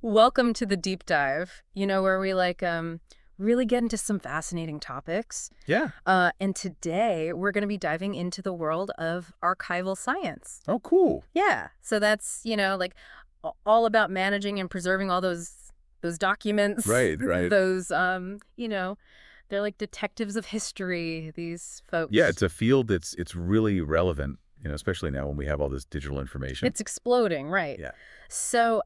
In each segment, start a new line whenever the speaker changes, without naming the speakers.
Welcome to the deep dive, where we really get into some fascinating topics.
Yeah.
And today we're going to be diving into the world of archival science.
Oh, cool.
Yeah. So that's, all about managing and preserving all those documents,
Right, right.
those they're like detectives of history, these
Yeah,
folks.
it's a field it's really relevant, especially now when we have all this digital information.
It's exploding, right?
Yeah.
So,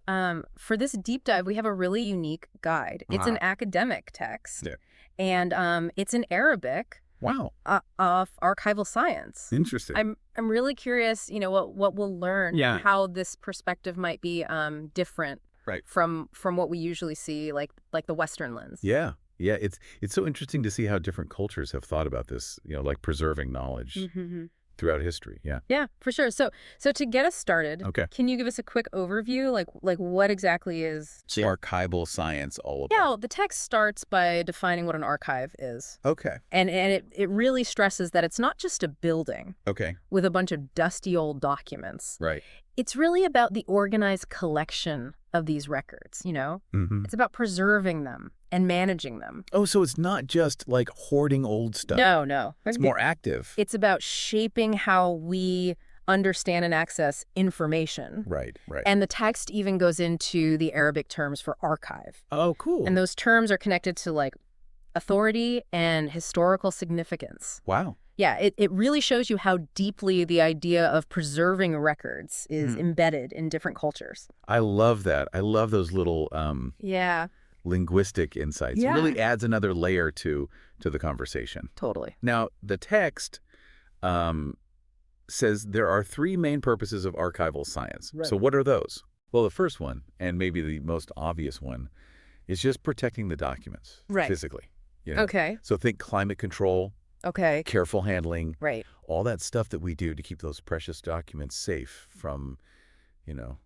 for this deep dive, we have a really unique guide. It's an
Ah,
academic text,
yeah.
and it's in Arabic
Wow.
of archival science.
Interesting.
I'm really curious, what we'll learn,
Yeah.
how this perspective might be different
Right.
from what we usually see, like the Western lens.
Yeah. Yeah, it's so interesting to see how different cultures have thought about this, like preserving knowledge
Hmm.
throughout history. Yeah.
Yeah, for sure. So to get us started,
Okay.
can you give us a quick overview, like what exactly is?
So archival science all
Yeah,
about.
well, the text starts by defining what an archive is.
Okay.
And it really stresses that it's not just a building
Okay.
with a bunch of dusty old documents.
Right.
It's really about the organized collection of these records.
Mm-hmm.
It's about preserving them and managing them.
Oh, so it's not just like hoarding old stuff.
No, no.
It's more active.
It's about shaping how we understand and access information.
Right, right.
And the text even goes into the Arabic terms for archive.
Oh, cool.
And those terms are connected to authority and historical significance.
Wow.
Yeah, it really shows you how deeply the idea of preserving records is embedded in different cultures.
I love that. I love those little
Yeah,
linguistic insights. It
Yeah.
really adds another layer to the conversation.
totally.
Now, the text um, says there are three main purposes of archival science.
Right.
So what are those? Well, the first one, and maybe the most obvious one, is just protecting the documents
Right.
physically.
Okay,
So think climate control,
okay,
careful handling,
right.
all that stuff that we do to keep those precious documents safe from,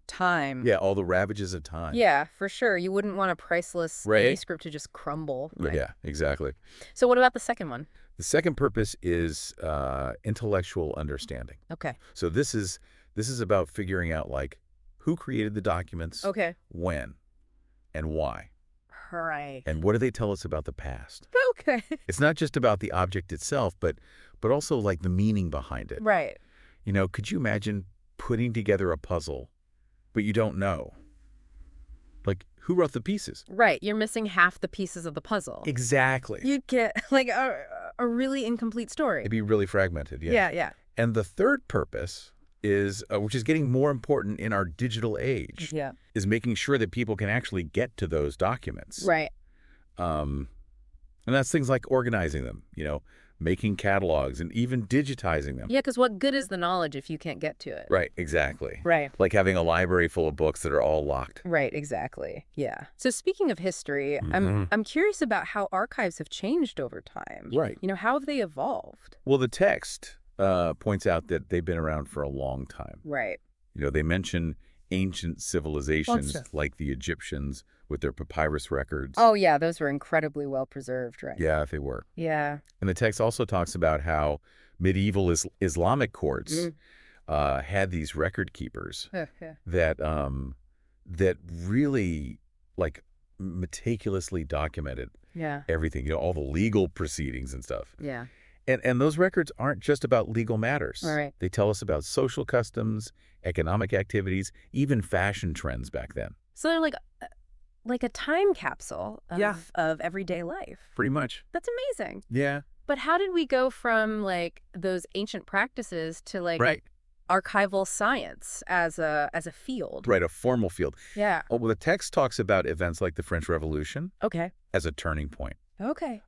Time.
yeah, all the ravages of time.
Yeah, for sure. You wouldn't want a priceless
Right.
manuscript to just crumble. Right.
Yeah, exactly.
So what about the second one?
The second purpose is intellectual understanding.
Okay.
So this is about figuring out who created the documents,
Okay.
when, and why,
Right.
and what do they tell us about the past.
Okay.
It's not just about the object itself, but also the meaning behind it.
Right.
Could you imagine putting together a puzzle, but you don't know, who wrote the pieces?
Right. You're missing half the pieces of the puzzle.
Exactly.
You'd get a really incomplete story.
It'd be really fragmented. Yeah.
Yeah, yeah.
And the third purpose is, which is getting more important in our digital age,
Yeah.
is making sure that people can actually get to those documents.
Right.
And that's things like organizing them, making catalogs and even digitizing them.
Yeah, because what good is the knowledge if you can't get to it?
Right, exactly.
Right.
Like having a library full of books that are all locked.
Right, exactly. Yeah. So speaking of history,
Mhm.
I'm curious about how archives have changed over time.
Right.
How have they evolved?
Well, the text points out that they've been around for a long time.
Right.
They mention ancient civilizations
Lots of-
like the Egyptians with their papyrus records.
Oh, yeah, those were incredibly well preserved, right?
Yeah, they were.
Yeah.
And the text also talks about how medieval Islamic courts had these record keepers that really meticulously documented
Yeah.
everything, all the legal proceedings and stuff.
Yeah.
And those records aren't just about legal matters.
All right.
They tell us about social customs, economic activities, even fashion trends back then.
So they're like a time capsule
Yeah.
of everyday life.
Pretty much.
That's amazing.
Yeah.
But how did we go from those ancient practices to
Right.
archival science as a field?
Right, a formal field.
Yeah.
Oh, well, the text talks about events like the French Revolution
Okay.
as a turning point.
Okay.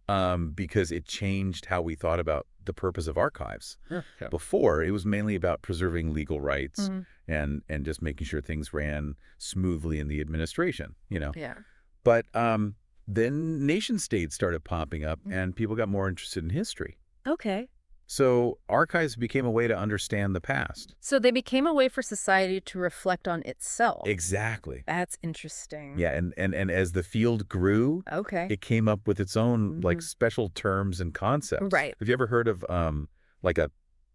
Because it changed how we thought about the purpose of archives.
Yeah.
Before, it was mainly about preserving legal rights
Mhm.
and just making sure things ran smoothly in the administration,
Yeah.
But then nation states started popping up and people got more interested in history.
Okay.
So archives became a way to understand the past.
So they became a way for society to reflect on itself.
Exactly.
That's interesting.
Yeah, and as the field grew,
Okay.
it came up with its own
Mhm.
special terms and concepts.
Right.
Have you ever heard of a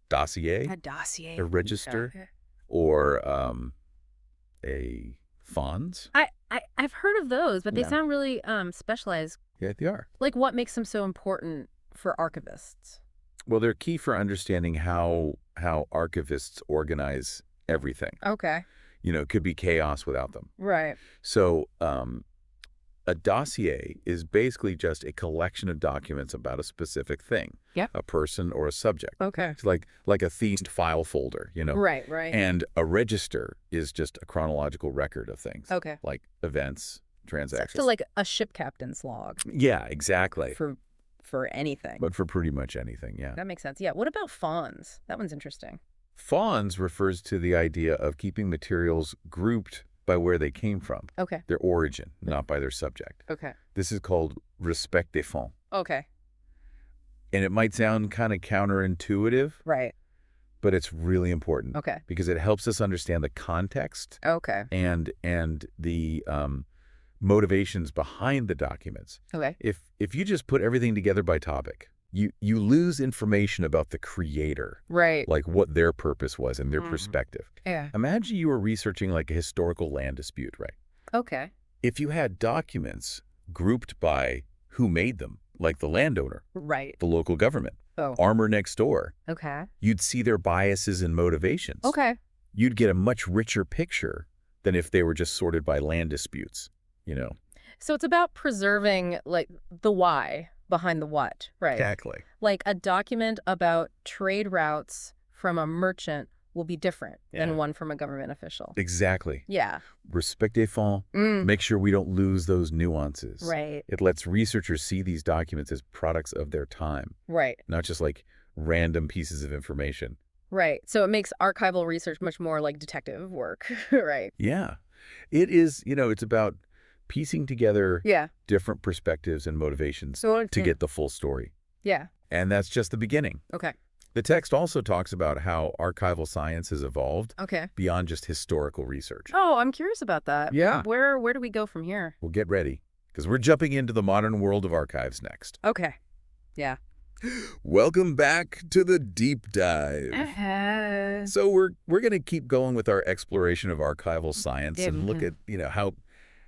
dossier,
A dossier.
a register,
Okay.
or a Fonts?
I've heard of those, but they
Yeah.
sound really specialized.
Yeah, they are.
Like, what makes them so important for archivists?
Well, they're key for understanding how archivists organize everything.
Okay.
It could be chaos without them.
Right.
So a dossier is basically just a collection of documents about a specific thing,
Yep.
a person or a subject.
Okay.
It's like a themed file folder,
Right, right.
And a register is just a chronological record of things.
Okay.
Like events, transactions.
So like a ship captain's log
Yeah, exactly.
for anything.
But for pretty much anything, yeah.
That makes sense. Yeah. What about fawns? That one's interesting.
Fonds refers to the idea of keeping materials grouped by where they came from,
Okay.
their origin, not by their subject.
Okay.
This is called respect des fonds.
Okay.
And it might sound kind of counterintuitive,
Right.
but it's really important.
Okay.
Because it helps us understand the context
Okay.
and the motivations behind the documents.
Okay.
If you just put everything together by topic, you lose information about the creator,
Right.
like what their purpose was and their perspective.
Yeah.
Imagine you were researching like a historical land dispute, right?
Okay.
If you had documents grouped by who made them, like the landowner,
Right.
the local government,
Oh.
armor next door,
Okay.
you'd see their biases and motivations.
Okay.
You'd get a much richer picture than if they were just sorted by land disputes,
So it's about preserving like the why behind the what, right?
Exactly.
Like a document about trade routes from a merchant will be different than one from a government official.
Exactly.
Yeah.
Respect des fonds. Make sure we don't lose those nuances.
Right.
It lets researchers see these documents as products of their time,
Right.
not just like random pieces of information.
Right. So it makes archival research much more like detective work, right?
Yeah. It is, it's about piecing together
Yeah.
different perspectives and motivations
So
to get the full story.
Yeah.
And that's just the beginning.
Okay.
The text also talks about how archival science has evolved
Okay.
beyond just historical research.
Oh, I'm curious about that.
Yeah.
Where do we go from here?
Well, get ready, because we're jumping into the modern world of archives next.
Okay. Yeah.
Welcome back to the deep dive. So we're going to keep going with our exploration of archival science and look at,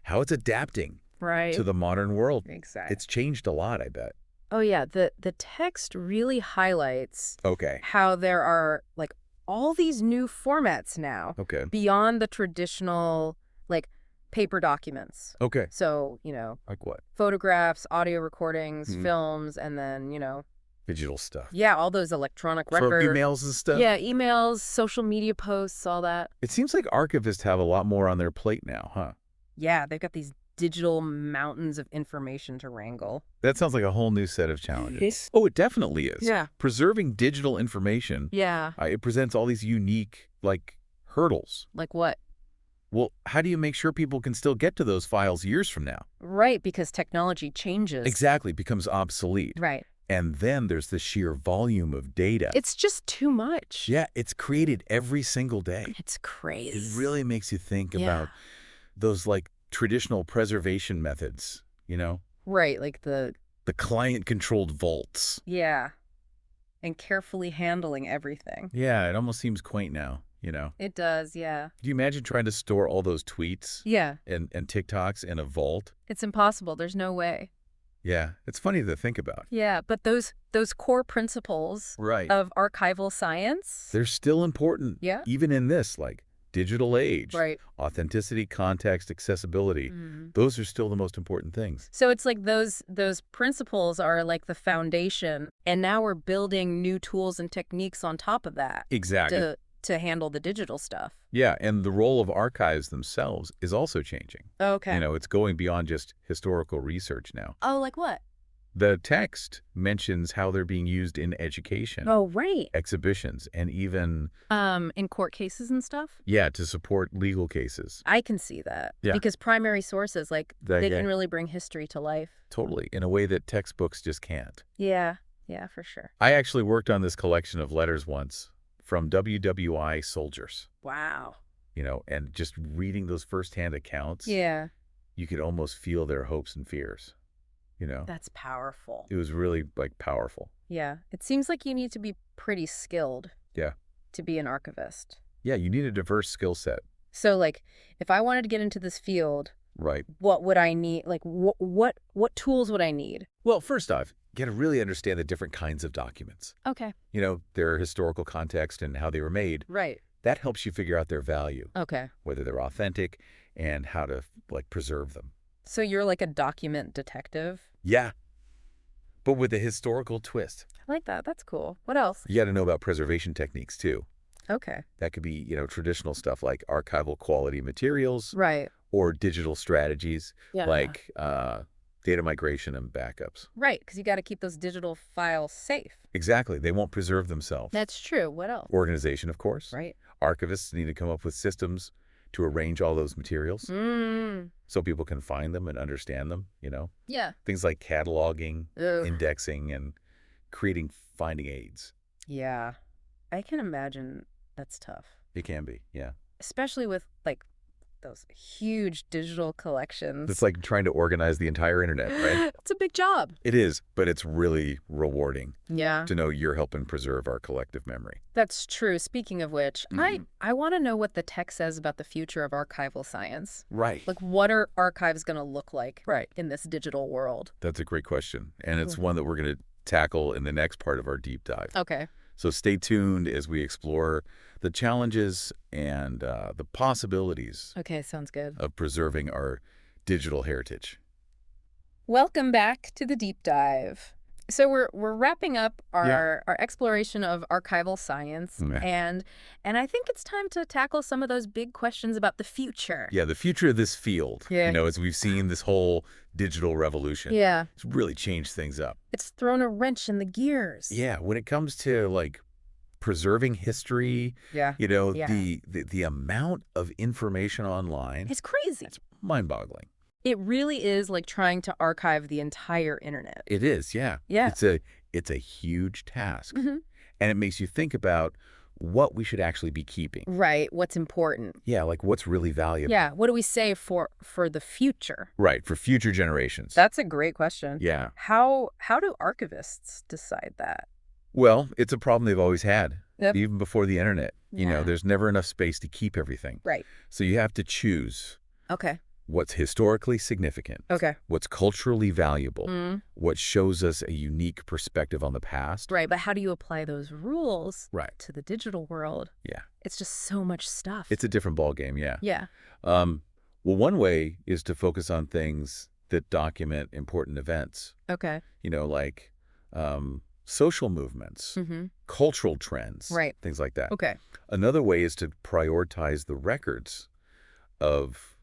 how it's adapting
Right.
to the modern world.
Exactly.
It's changed a lot, I bet.
Oh, yeah. The text really highlights
Okay.
how there are like all these new formats now
Okay.
beyond the traditional like paper documents.
Okay.
So,
Like what?
photographs, audio recordings, films, and then,
Digital stuff.
yeah, all those electronic
For
records.
emails and stuff?
Yeah, emails, social media posts, all that.
It seems like archivists have a lot more on their plate now, huh?
Yeah, they've got these digital mountains of information to wrangle.
That sounds like a whole new set of challenges. Oh, it definitely is.
Yeah.
Preserving digital information,
Yeah.
it presents all these unique, hurdles.
Like what?
Well, how do you make sure people can still get to those files years from now?
Right, because technology changes.
Exactly, becomes obsolete.
Right.
And then there's the sheer volume of data.
It's just too much.
Yeah, it's created every single day.
It's crazy.
It really makes you think
Yeah.
about those traditional preservation methods,
Right, like the
client-controlled vaults.
yeah. And carefully handling everything.
Yeah, it almost seems quaint now,
It does, yeah.
Do you imagine trying to store all those tweets
Yeah.
and TikToks in a vault?
It's impossible. There's no way.
Yeah, it's funny to think about.
Yeah, but those core principles
Right.
of archival science.
They're still important.
Yeah.
Even in this, digital age.
Right.
Authenticity, context, accessibility. Those are still the most important things.
So it's like those principles are like the foundation, and now we're building new tools and techniques on top of that
Exactly.
to handle the digital stuff.
Yeah, and the role of archives themselves is also changing.
Okay.
It's going beyond just historical research now.
Oh, like what?
The text mentions how they're being used in education,
Oh, right.
exhibitions, and even,
In court cases and stuff?
to support legal cases.
I can see that.
Yeah.
Because primary sources, they
Yeah.
can really bring history to life.
Totally, in a way that textbooks just can't.
Yeah. Yeah, for sure.
I actually worked on this collection of letters once from WWI soldiers,
Wow.
and just reading those firsthand accounts,
Yeah.
you could almost feel their hopes and fears,
That's powerful.
It was really, powerful.
Yeah. It seems like you need to be pretty skilled
Yeah.
to be an archivist.
Yeah, you need a diverse skill set.
So, like, if I wanted to get into this field,
Right.
what would I need? Like, what tools would I need?
Well, first off, you got to really understand the different kinds of documents.
Okay.
Their historical context and how they were made.
Right.
That helps you figure out their value,
Okay.
whether they're authentic, and how to, like, preserve them.
So you're like a document detective?
Yeah, but with a historical twist.
I like that. That's cool. What else?
You got to know about preservation techniques, too.
Okay.
That could be, traditional stuff like archival quality materials
Right.
or digital strategies
Yeah.
like data migration and backups.
Right, because you got to keep those digital files safe.
Exactly. They won't preserve themselves.
That's true. What else?
Organization, of course.
Right.
Archivists need to come up with systems to arrange all those materials so people can find them and understand them,
Yeah.
Things like cataloging,
Ugh.
indexing, and creating finding aids.
Yeah. I can imagine that's tough.
It can be, yeah.
Especially with, like, those huge digital collections.
It's like trying to organize the entire internet, right?
It's a big job.
It is, but it's really rewarding
Yeah.
to know you're helping preserve our collective memory.
That's true. Speaking of which, I want to know what the tech says about the future of archival science.
Right.
Like, what are archives going to look like
Right.
in this digital world?
That's a great question, and it's one that we're going to tackle in the next part of our deep dive.
Okay.
So stay tuned as we explore the challenges and the possibilities
Okay, sounds good.
of preserving our digital heritage.
Welcome back to the deep dive. So we're wrapping up our exploration of archival science, and I think it's time to tackle some of those big questions about the future.
Yeah, the future of this field,
Yeah.
as we've seen this whole digital revolution.
Yeah.
It's really changed things up.
It's thrown a wrench in the gears.
Yeah, when it comes to, like, preserving history,
Yeah.
the amount of information online,
It's crazy.
it's mind-boggling.
It really is like trying to archive the entire internet.
It is, yeah.
Yeah.
It's a huge task.
Mhm.
And it makes you think about what we should actually be keeping.
Right. What's important.
Yeah, like what's really valuable.
Yeah. What do we say for the future?
Right, for future generations.
That's a great question.
Yeah.
How do archivists decide that?
Well, it's a problem they've always had,
Yep.
even before the internet.
Yeah.
There's never enough space to keep everything.
Right.
So you have to choose
Okay.
what's historically significant,
Okay.
what's culturally valuable,
Mm.
what shows us a unique perspective on the past.
Right. But how do you apply those rules
Right.
to the digital world?
Yeah.
It's just so much stuff.
It's a different ballgame, yeah.
Yeah.
Well, one way is to focus on things that document important events,
Okay.
like social movements,
Mm-hmm.
cultural trends,
Right.
things like that.
Okay.
Another way is to prioritize the records of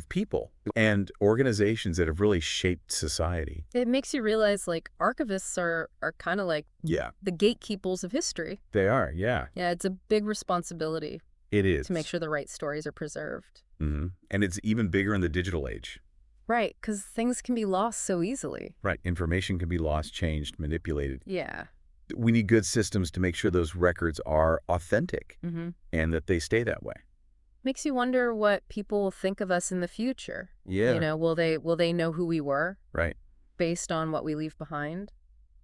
people and organizations that have really shaped society.
It makes you realize, like, archivists are kind of like
Yeah.
the gatekeepers of history.
They are, yeah.
Yeah, it's a big responsibility
It is.
to make sure the right stories are preserved.
Mm-hmm. And it's even bigger in the digital age.
Right, because things can be lost so easily.
Right. Information can be lost, changed, manipulated.
Yeah.
We need good systems to make sure those records are authentic
Mm-hmm.
and that they stay that way.
Makes you wonder what people will think of us in the future.
Yeah.
Will they know who we were
Right.
based on what we leave behind?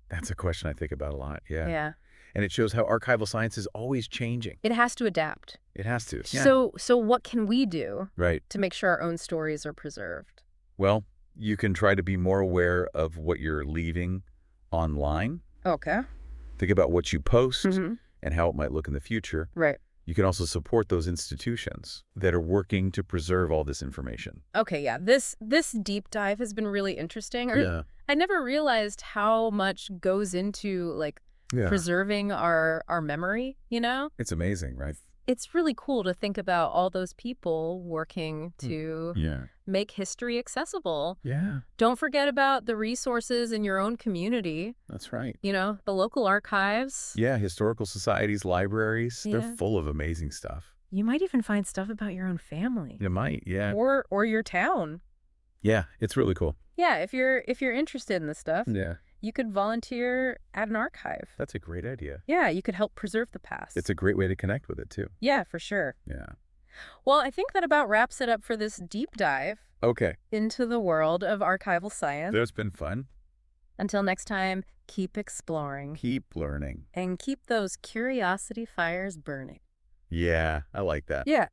That's a question I think about a lot. Yeah.
Yeah.
And it shows how archival science is always changing.
It has to adapt.
It has to. Yeah.
So what can we do
Right.
to make sure our own stories are preserved?
Well, you can try to be more aware of what you're leaving online.
Okay.
Think about what you post
Mm-hmm.
and how it might look in the future.
Right.
You can also support those institutions that are working to preserve all this information.
Okay, yeah. This deep dive has been really interesting. I never realized how much goes into, like, preserving our memory,
It's amazing, right?
It's really cool to think about all those people working to make history accessible.
Yeah.
Don't forget about the resources in your own community,
That's right.
the local archives.
Yeah, historical societies, libraries, they're
Yeah.
full of amazing stuff.
You might even find stuff about your own family.
You might, yeah.
Or your town.
Yeah, it's really cool.
Yeah, if you're interested in this stuff,
Yeah.
you could volunteer at an archive.
That's a great idea.
Yeah, you could help preserve the past.
It's a great way to connect with it, too.
Yeah, for sure.
Yeah.
Well, I think that about wraps it up for this deep dive
Okay.
into the world of archival science.
That's been fun.
Until next time, keep exploring
Keep learning.
and keep those curiosity fires burning.
Yeah, I like that.
Yeah.